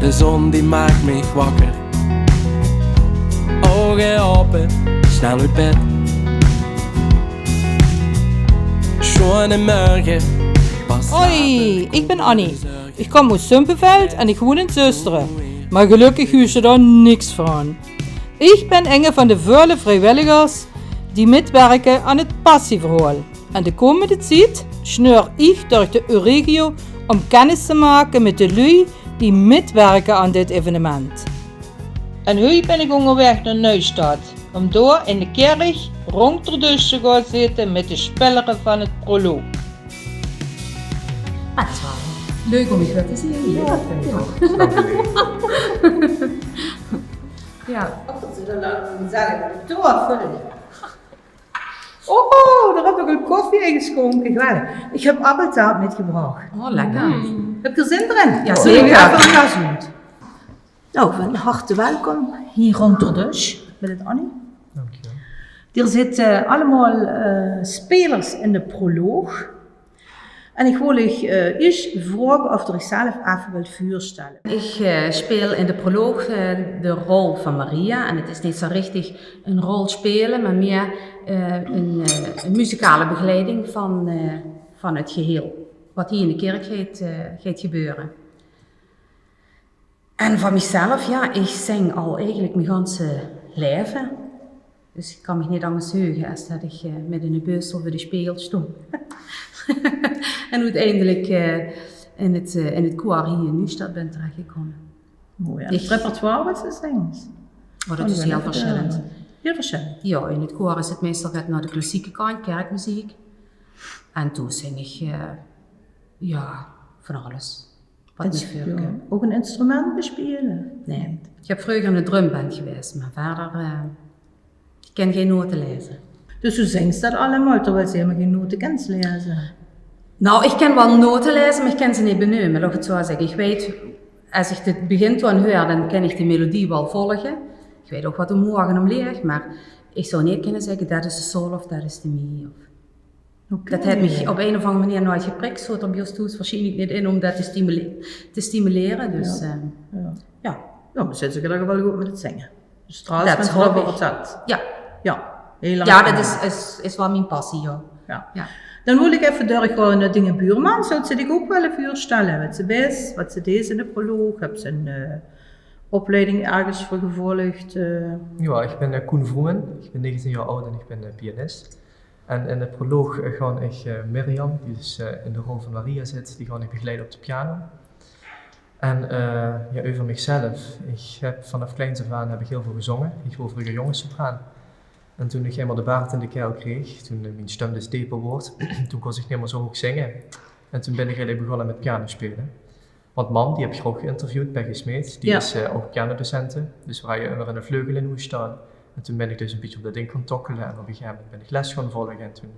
De zon die maakt me wakker. Ogen open, snel uit bed. Schone morgen. Hoi, ik ben Annie. Ik kom uit Sumpenveld en ik woon in Zusteren. Maar gelukkig huur je daar niks van. Ik ben een van de vele vrijwilligers die metwerken aan het passieverhaal. En de komende tijd sneur ik door de regio om kennis te maken met de lui die metwerken aan dit evenement. En nu ben ik onderweg naar Neustadt, om daar in de kerk rond de dus te gaan zitten met de spelers van het proloog. Het is wel leuk om je weer te zien. Ja, ja. Oh, daar heb ik een koffie in geschonken. Geweldig. Ik heb appeltaart metgebracht. Oh, lekker. Heb je er zin erin? Ja, zeker. Even nou, van harte welkom hier rond de dus met het Annie. Dankjewel. Er zitten allemaal spelers in de proloog. En ik wil je vragen of je zichzelf even wilt voorstellen. Ik speel in de proloog de rol van Maria. En het is niet zo richtig een rol spelen, maar meer een muzikale begeleiding van het geheel. Wat hier in de kerk gaat gebeuren. En van mezelf, ja, ik zing al eigenlijk mijn ganse leven. Dus ik kan me niet anders heugen als dat ik met een beustel voor de spiegel stond. En uiteindelijk in het koor hier in Neustadt ben terechtgekomen. Mooi. En het repertoire wat ze zingt? Oh, dat is heel verschillend. Heel verschillend? Ja, in het koor is het meestal naar de klassieke kant, kerkmuziek. En toen zing ik, van alles. Wat niet veel kan. Ook een instrument bespelen? Nee. Ik heb vroeger in de drumband geweest, maar verder, ik ken geen noten lezen. Dus hoe zingt dat allemaal, terwijl ze helemaal geen noten kent lezen? Nou, ik ken wel noten lezen, maar ik ken ze niet benoemen, laat ik het zo zeggen. Ik weet, als ik het begintoon hoor, dan kan ik de melodie wel volgen. Ik weet ook wat om morgen om leer, maar ik zou niet kunnen zeggen, dat is de sol of dat is de mi. Okay. Dat heeft me op een of andere manier nooit geprikt, zo er biostoes waarschijnlijk niet in om dat te stimuleren. Dus, ja, maar zit ze gelukkig wel goed met het zingen. Dus trouwens met Robert dat. Ja. Ja, heel lang. Ja, dat is wel mijn passie, joh. Ja. Dan wil ik even doorgaan naar Dingen Buurman. Zou ze zich ook wel voorstellen wat ze is, wat ze deed in de proloog? Heb ze een opleiding ergens voor gevolgd? Ja, ik ben Koen Vroemen. Ik ben 19 jaar oud en ik ben pianist. En in de proloog ga ik Mirjam, die dus in de rol van Maria zit, die ga ik begeleiden op de piano. En over mezelf. Ik heb vanaf kleins af aan heel veel gezongen. Ik was vroeger jongenssopraan. En toen ik eenmaal de baard in de keel kreeg, toen mijn stem dus dieper wordt, toen kon ik niet meer zo hoog zingen. En toen ben ik eigenlijk begonnen met piano spelen. Want mam, die heb ik ook geïnterviewd, Peggy Smeet, die is ook pianodocente. Dus waar je immer in een vleugel in moest staan. En toen ben ik dus een beetje op dat ding gaan tokkelen en op een gegeven moment ben ik les gaan volgen. En toen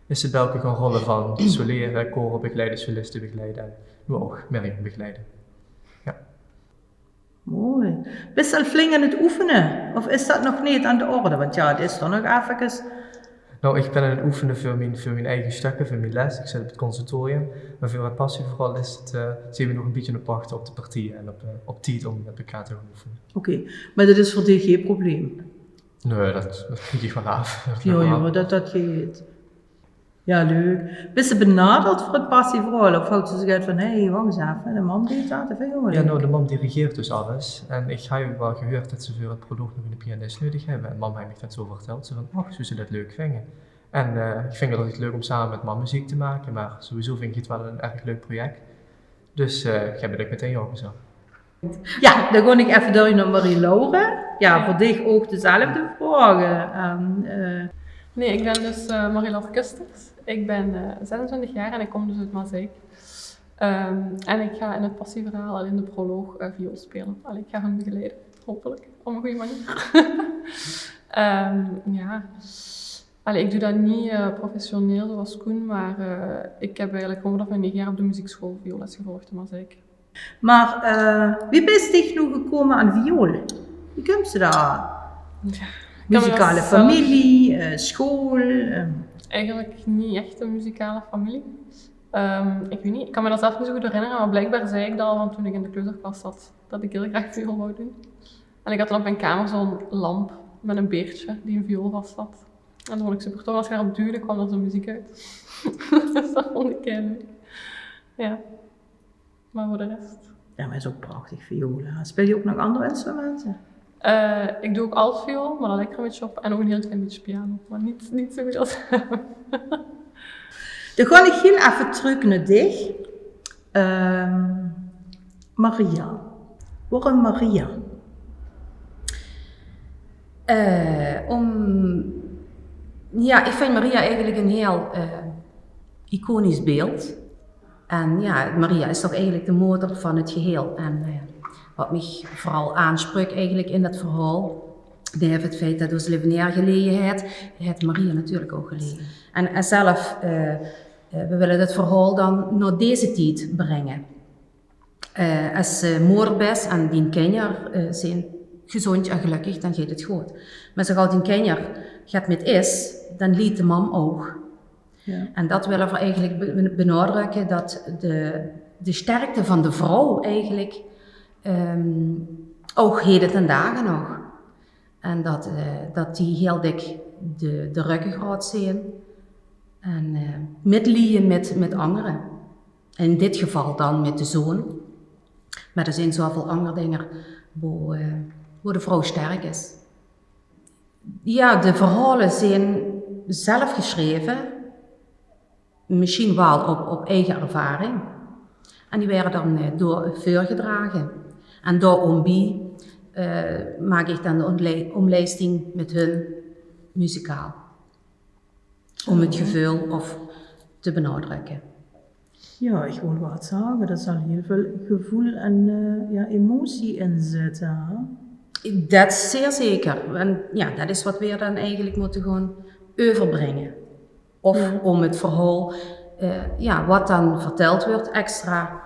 is het welke gaan rollen van soleren, koren begeleiden, solisten begeleiden en nu ook Mirjam begeleiden. Ja. Mooi. Bist je al flink aan het oefenen? Of is dat nog niet aan de orde? Want ja, het is dan nog even... Nou, ik ben aan het oefenen voor mijn eigen stukken, voor mijn les. Ik zit op het conservatorium. Maar voor het passie vooral zien we nog een beetje op wachten op de partieën en op tijd om met elkaar te gaan oefenen. Oké, maar dat is voor dich geen probleem? Nee, dat krijg ik wel af. Ja, dat geeft. Ja, leuk. Bist je benaderd voor het passieverhaal? Of houdt ze zich uit van, hé, wacht eens even, de man deed dat, of jongen? Ja, nou, de man dirigeert dus alles. En ik heb wel gehoord dat ze voor het proloog nog een pianist nodig hebben. En mam heeft me dat zo verteld. Ze van, hoe ze dat leuk vinden. En ik vind het altijd leuk om samen met mam muziek te maken, maar sowieso vind ik het wel een erg leuk project. Dus ik heb het meteen ja gezegd. Ja, dan ga ik even door naar Marie-Laure. Ja, voor dich ook dezelfde vragen. Nee, ik ben dus Marie-Laure Kusters. Ik ben 26 jaar en ik kom dus uit Maaseik. En ik ga in het passieverhaal en in de proloog viool spelen. Ik ga hen begeleiden, hopelijk, op een goede manier. Ik doe dat niet professioneel zoals Koen, maar ik heb eigenlijk gewoon vanaf mijn 9 jaar op de muziekschool vioolles gevolgd in Maaseik. Maar wie bist dich nu gekomen aan viool? Wie komt ze daar? Ja, muzikale familie, school? Eigenlijk niet echt een muzikale familie. Ik weet niet, ik kan me dat zelf niet zo goed herinneren, maar blijkbaar zei ik dat al van toen ik in de kleuterklas zat, dat ik heel graag viool wou doen. En ik had dan op mijn kamer zo'n lamp met een beertje die een viool vast had. En dat vond ik super tof. Als je daarop duwde, kwam er zo muziek uit. Dus dat vond ik heel leuk. Ja. Maar voor de rest... Ja, maar het is ook prachtig, viola. Speel je ook nog andere instrumenten? Ik doe ook altviool, maar dat lijkt er een beetje op. En ook een heel klein beetje piano, maar niet zo goed als Dan ga ik heel even terug naar dich. Maria. Waarom Maria? Ja, ik vind Maria eigenlijk een heel iconisch beeld. En ja, Maria is toch eigenlijk de motor van het geheel. En wat mij vooral aanspreekt eigenlijk in dat verhaal, neven het feit dat ons leven neergelegen heeft Maria natuurlijk ook gelegen. En zelf, we willen het verhaal dan naar deze tijd brengen. Als moeder bent en die kinderen zijn gezond en gelukkig, dan gaat het goed. Maar zo gauw die kinderen gaat met is, dan liet de mam ook. Ja. En dat willen we eigenlijk benadrukken, dat de sterkte van de vrouw eigenlijk ook heden ten dagen nog. En dat die heel dik de ruggengraat zijn en medelijden met anderen. In dit geval dan met de zoon. Maar er zijn zoveel andere dingen waar de vrouw sterk is. Ja, de verhalen zijn zelf geschreven. Misschien wel op eigen ervaring. En die werden dan door voorgedragen. En daarom maak ik dan de omlijsting met hun muzikaal. Om het gevoel te benadrukken. Ja, ik wil wat zeggen. Er zal heel veel gevoel en emotie in zitten. Hè? Dat is zeer zeker. En ja, dat is wat we dan eigenlijk moeten gewoon overbrengen. Of om het verhaal, wat dan verteld wordt, extra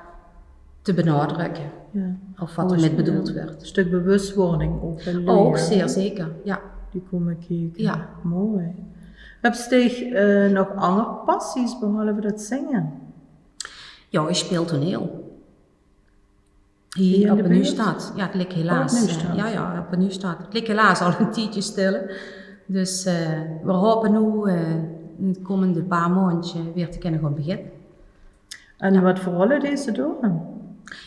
te benadrukken. Ja. Of wat er met bedoeld werd. Een stuk bewustwording ook. Ook, zeer zeker, ja. Die komen kijken. Ja. Mooi. Heb je nog andere passies behalve dat zingen? Ja, ik speel toneel. Hier op de Nieuwstad. Ja, het ligt helaas. Op de Nieuwstad. Het ligt helaas al een tijdje stil. Dus we hopen nu in de komende paar maanden weer te kunnen gaan beginnen. En wat voor rollen deze doen?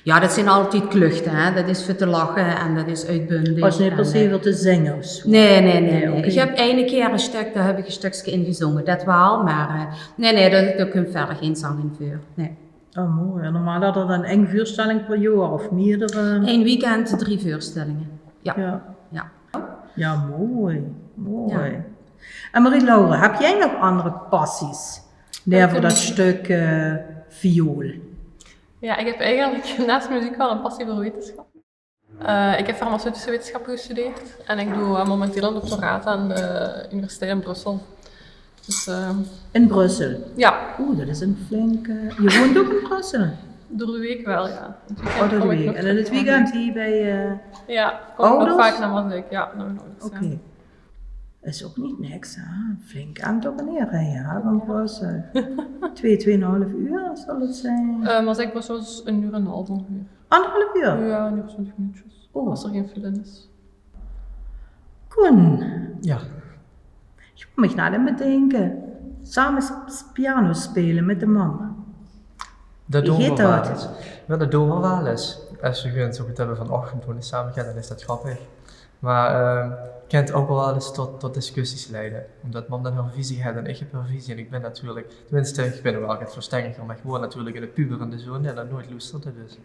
Ja, dat zijn altijd kluchten. Hè. Dat is voor te lachen en dat is uitbundig. Was niet per se voor te zingen of zo? Nee. Okay. Ik heb ene keer een stuk, daar heb ik een stukje in gezongen. Dat wel, maar daar kun je verder geen zang in voor. Nee. Oh, mooi. Normaal had er dan één voorstelling per jaar of meerdere? Eén weekend, 3 voorstellingen. Ja. Ja, mooi. Ja. En Marie-Laure, heb jij nog andere passies? Nee, voor dat stuk viool. Ja, ik heb eigenlijk naast muziek wel een passie voor wetenschap. Ik heb farmaceutische wetenschappen gestudeerd en ik doe momenteel een doctoraat aan de Universiteit in Brussel. Dus, in Brussel? Ja. Oeh, dat is een flinke... Je woont ook in Brussel? Door de week wel, ja. Door de week. En in het weekend hier bij ja, kom ik nog vaak naar Maaseik. Ja, naar mijn ouders. Oké. Ja. Is ook niet niks, hè? Flink aan het abonneren, ja, van Brussel. 2,5 uur zal het zijn. Maaseik Brussel is 1,5 uur ongeveer. 1,5 uur? Ja, 1 uur 20 minuutjes. Als er geen file is. Koen. Ja. Ik moet me naar bedenken. Samen piano spelen met de mama. Dat doen we wel eens. Ja, dat doen we wel eens. Als we gewoon zo goed hebben van ochtend toen samen gaan, dan is dat grappig. Maar kan het ook wel eens tot discussies leiden. Omdat mam dan haar visie heeft en ik heb haar visie. En ik ben natuurlijk, tenminste, ik ben er wel wat verstandiger, maar gewoon natuurlijk in de puberende zone en dat nooit luisterde. Dus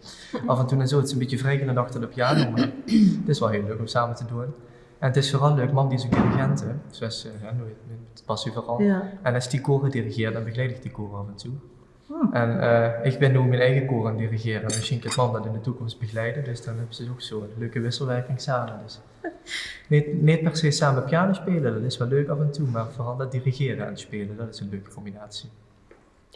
af en toe en zo, het is een beetje vrijgende achter de piano, maar het is wel heel leuk om samen te doen. En het is vooral leuk, mam die is ook dirigent, hè. Zoals het past u vooral. Ja. En als die koren dirigeert, dan begeleid ik die koren af en toe. En ik ben nu mijn eigen koor aan het dirigeren. En misschien kan mam dat in de toekomst begeleiden, dus dan hebben ze ook zo een leuke wisselwerking samen. Dus. Niet per se samen piano spelen, dat is wel leuk af en toe, maar vooral dat dirigeren en spelen, dat is een leuke combinatie.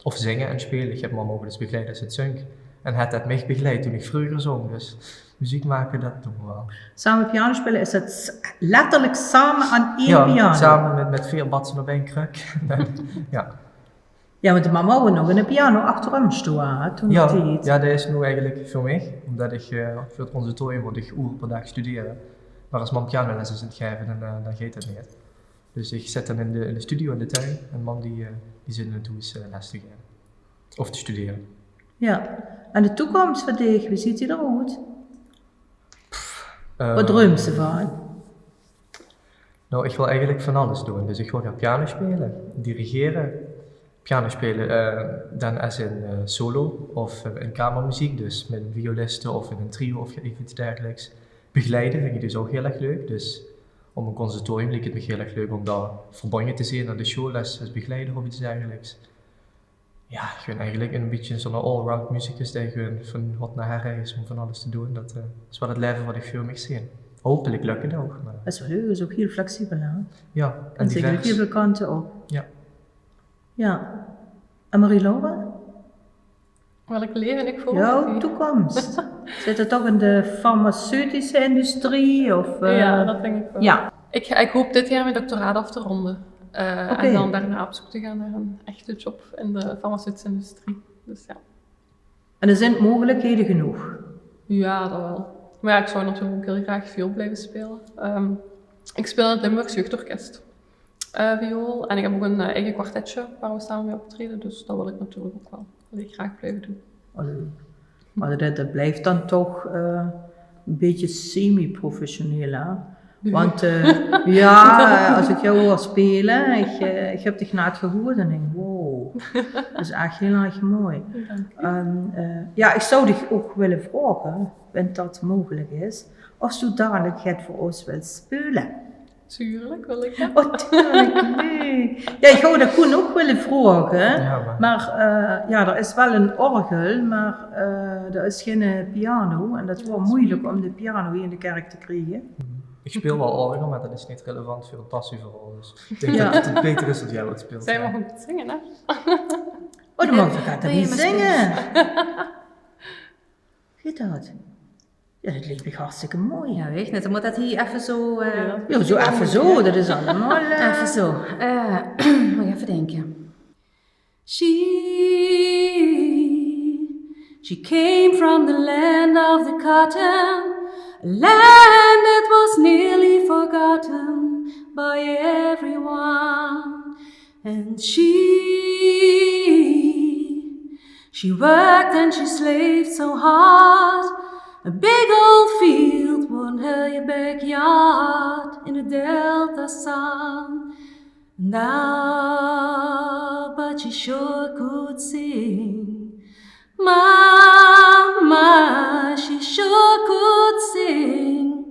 Of zingen en spelen, ik heb mam ook eens begeleid als het zong. En het had mij begeleid toen ik vroeger zong, dus muziek maken, dat doen we wel. Samen piano spelen, is het letterlijk samen aan één piano? Ja, samen met 4 batsen op één kruk. Ja. Ja, want de mama wou nog een piano achter hem staan, toen Ja, dat deed. ja, dat is nu eigenlijk voor mij, omdat ik voor het conservatorium moet ik uren per dag studeren. Maar als man pianoles is aan het geven, dan gaat dat niet. Dus ik zit dan in de studio in de tuin en man die zit in het huis les te geven. Of te studeren. Ja. En de toekomst voor dich, wie ziet hij eruit? Wat droomt ze van? Nou, ik wil eigenlijk van alles doen. Dus ik wil gaan piano spelen, dirigeren. Piano spelen dan als in solo of in kamermuziek, dus met een violiste of in een trio of iets dergelijks. Begeleiden vind ik dus ook heel erg leuk. Dus op een conservatorium leek het me heel erg leuk om daar verbonden te zijn aan de showles als begeleider of iets dergelijks. Ja, gewoon eigenlijk een beetje zo'n all-round muzikus die gewoon van hot naar her is om van alles te doen. Dat is wel het leven wat ik voor mij zie. Hopelijk lukt het ook. Maar... Dat is wel leuk, dat is ook heel flexibel, hè? Ja, En zeker divers. heel veel kanten op. Ja. Ja. En Marie-Laura? Welk leven ik voor Jouw toekomst. Zit het toch in de farmaceutische industrie? Of, Ja, dat denk ik wel. Ja. Ik hoop dit jaar mijn doctoraat af te ronden. Oké. En dan daarna op zoek te gaan naar een echte job in de farmaceutische industrie. Dus ja. En er zijn mogelijkheden genoeg. Ja, dat wel. Maar ja, ik zou natuurlijk ook heel graag viool blijven spelen. Ik speel in het Limburgs Jeugdorkest viool. En ik heb ook een eigen kwartetje waar we samen mee optreden. Dus dat wil ik natuurlijk ook wel graag blijven doen. Allee. Maar dat blijft dan toch een beetje semi-professioneel, hè? Want ja, als ik jou hoor spelen, ik heb dich na het gehoord en denk, wow, dat is echt heel erg mooi. Ja, ik zou dich ook willen vragen, wanneer dat mogelijk is, of zo dadelijk het voor ons wilt spelen. Tuurlijk wil ik dat. Oh, tuurlijk, nee. Ja, ik zou dat Koen ook willen vragen, Ja, maar ja, er is wel een orgel, maar er is geen piano en dat wordt moeilijk om de piano hier in de kerk te krijgen. Ik speel wel orgel, maar dat is niet relevant voor het passieverhaal. Dus ik denk Ja. dat het beter is dat jij wat speelt. Zij ja. mag goed zingen, hè? Oh, dan mag je dat Nee, niet maar zingen. Weet dat? Ja, dat lijkt me hartstikke mooi. Ja, weet je, dan moet dat hier even zo... Ja, zo even zo, dat is allemaal... Even zo. Moet je even denken. She came from the land of the cotton, a land that was nearly forgotten by everyone. And she worked and she slaved so hard. A big old field won't her your backyard in the Delta sun. Now, but she sure could sing. Mama, she sure could sing.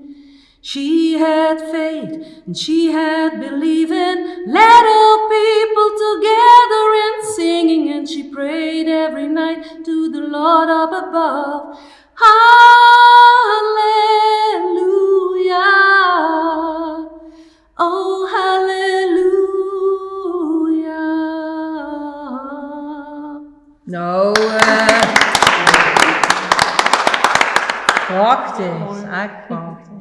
She had faith and she had believing. Led all people together in singing, and she prayed every night to the Lord up above. Hallelujah, oh hallelujah. Nou, prachtig, is echt prachtig.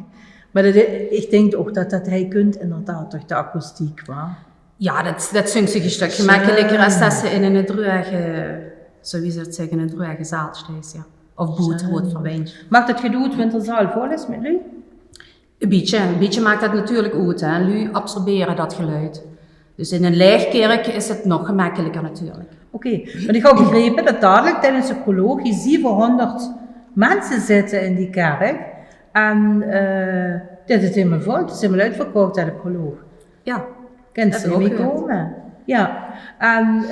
Maar ik denk ook dat hij kunt inderdaad toch de akoestiek, waar? Ja, dat zingt zich een stuk gemakkelijker als dat ze in een druige, zo wie zou het zeggen, een druige zaal staat, ja. Of boet wordt verwijnd. Maakt het gedoe wanneer de zaal vol is met u? Een beetje maakt dat natuurlijk uit, hè. Lui absorberen dat geluid. Dus in een leegkerk is het nog gemakkelijker natuurlijk. Oké, want ik heb begrepen dat dadelijk tijdens de proloog hier 700 mensen zitten in die kerk. En dit is helemaal vol, het is helemaal uitverkocht uit de proloog. Ja, Kent Dat ze heb ik niet ook gehoord. komen? Ja, en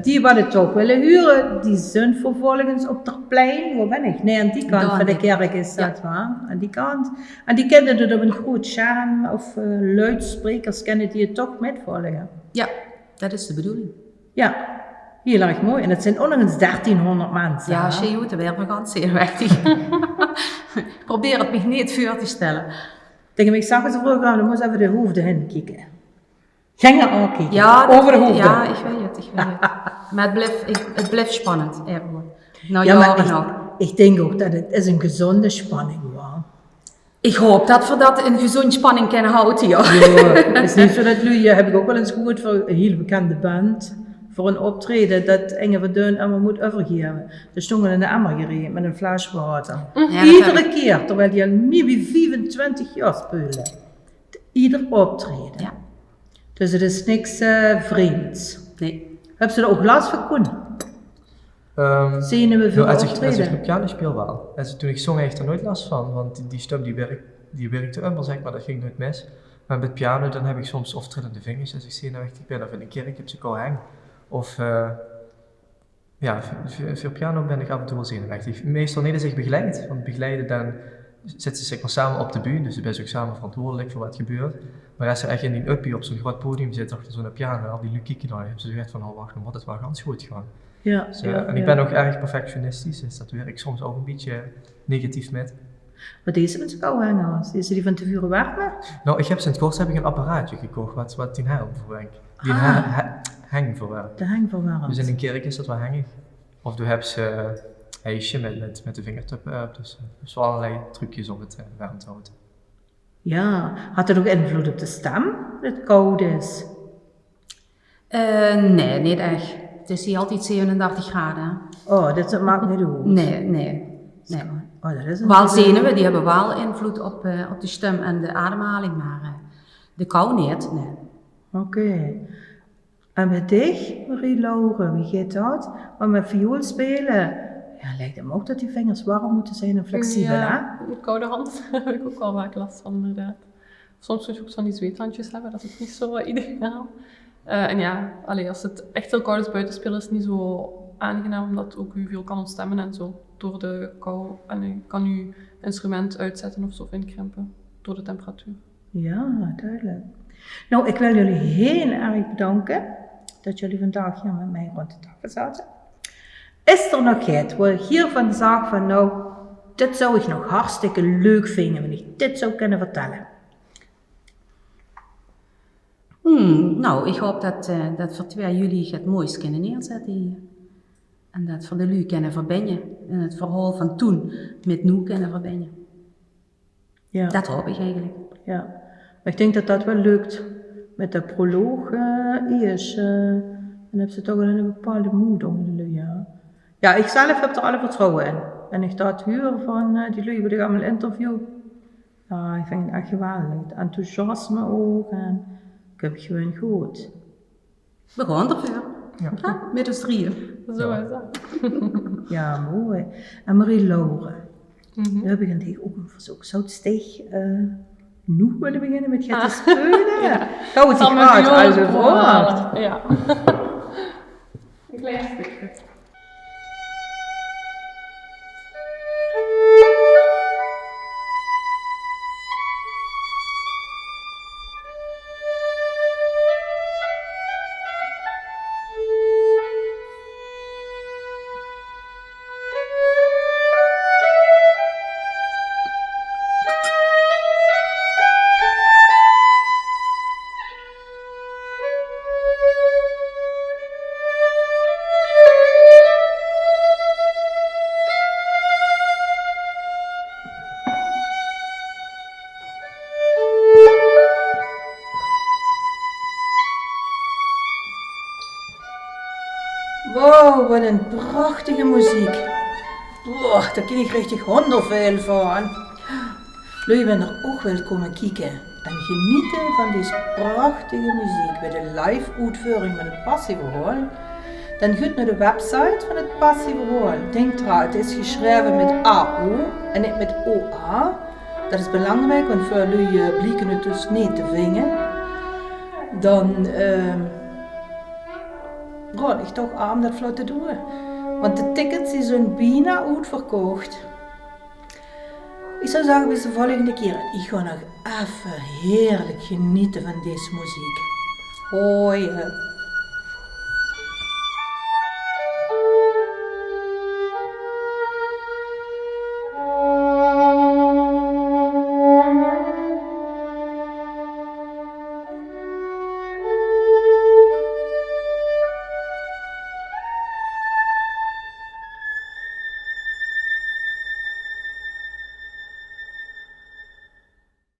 die wat het ook willen huren, die zijn vervolgens op het plein, waar ben ik? Nee, aan die kant Daar, van de nee. kerk is dat, waar? Aan die kant. En die kennen het op een groot scherm of luidsprekers kennen die het toch metvolgen. ja, dat is de bedoeling. Ja, heel erg mooi. En het zijn ondanks 1300 mensen. Ja, hè? zie je goed, weer begaan zeer weg. Ik probeer het me niet voor te stellen. Tegen mij zag ze vroeger, dan moest even de hoofden heen kijken. Gingen aankijken, Ja, dat over de weet- hoofden. Ja, ik weet het. Maar het blijft spannend. Nou, Ja, jaren maar nog. ik denk ook dat het is een gezonde spanning was. Ik hoop dat we dat in gezond spanning kunnen houden, ja. Ja, het is niet zo dat jullie, heb ik ook wel eens gehoord van een heel bekende band, voor een optreden dat Inge van Deun allemaal moet overgeven. Dus toen we in de emmer gereden met een fles water. Ja, Iedere keer, terwijl die al meer dan 25 jaar spelen. Ieder optreden. Ja. Dus het is niks vreemds. Nee. Heb ze er ook last van Koen? Zenuwen veel als optreden? ik op piano speel wel. Toen ik zong, had ik er nooit last van, want die stem die werkte immer, zeg maar, dat ging nooit mis. Maar met piano dan heb ik soms of trillende vingers als ik zenuwachtig ben, of in een kerk heb ik al hang. Of voor piano ben ik af en toe wel zenuwachtig. Meestal niet als ik begeleid, want begeleiden dan zitten ze zeg maar samen op de bühne, dus je bent ook samen verantwoordelijk voor wat gebeurt. Maar als ze echt in die uppie op zo'n groot podium zit, achter zo'n piano, al die lukieken daar, hebben ze gezegd van, oh wacht, maar het wel ganz goed gaan. Ja, Dus, en ik ben ook erg perfectionistisch, dus dat werk ik soms ook een beetje negatief met. Wat deze met zo'n koude hangers? Is die van tevoren warmen? Nou, ik heb sinds kort een apparaatje gekocht wat die helm verwerkt. Die hang verwerkt. De hang verwarmd. Dus in een kerk is dat wel hangig. Of je hebt een ijsje met de vingertop op, dus wel allerlei trucjes om het warm te houden. Ja, had dat ook invloed op de stem, dat het koud is? Nee, niet echt. Het is hier altijd 37 graden. Oh, dat maakt niet uit. Nee. Oh, dat is een Wel zenuwen, die hebben wel invloed op de stem en de ademhaling, maar de kou niet. Nee. Oké. En met dich, Marie-Laure, wie gaat dat? Maar met viool spelen, ja, lijkt hem ook dat die vingers warm moeten zijn en flexibel, hè? Met koude hand heb ik ook wel vaak last van, inderdaad. Soms moet je ook van die zweethandjes hebben, dat is ook niet zo ideaal. En ja, als het echt heel koud is buiten spelen, is het niet zo aangenaam, omdat ook u veel kan ontstemmen en zo. Door de kou. En u kan uw instrument uitzetten of zo, of inkrimpen, door de temperatuur. Ja, duidelijk. Nou, ik wil jullie heel erg bedanken dat jullie vandaag hier met mij rond de tafel zaten. Is er nog iets waar ik hiervan zag van, nou, dit zou ik nog hartstikke leuk vinden, wanneer ik dit zou kunnen vertellen? Nou, ik hoop dat voor 2 juli het moois kunnen neerzetten hier. En dat voor de lui kunnen verbinden. En het verhaal van toen met nu kunnen verbinden. Ja. Dat hoop ik eigenlijk. Ja, maar ik denk dat dat wel lukt. Met de proloog eerst. Dan hebben ze toch wel een bepaalde moed onder de lui. Ja, ik zelf heb er alle vertrouwen in. En ik dat huur van die lui die ik allemaal interview. Ja, ik vind het echt geweldig. Het enthousiasme ook. En ik heb het gewoon goed. We gaan ervoor. Ja. Met ons drieën. Zo is dat. Ja, mooi. En Marie-Laure. We hebben denk ik ook een verzoek. Zou het steeg nu willen beginnen met gaan te spelen? Ja. Zou het Zal niet mijn uit viool als een halen. vraag? Ja. Een klein stukje. Wow, wat een prachtige muziek. Wow, daar ken ik richtig honderveel van. Jullie bent er ook wel komen kijken en genieten van deze prachtige muziek bij de live uitvoering met het Passieverhoor. Dan gaat naar de website van het Passieverhoor. Denk eraan, het is geschreven met AO en niet met OA. Dat is belangrijk, want voor jullie blikken het dus niet te vingen. Dan raad ik toch aan dat vlot te doen. Want de tickets die zijn bijna uitverkocht. Ik zou zeggen, bis de volgende keer. Ik ga nog even heerlijk genieten van deze muziek. Hoi.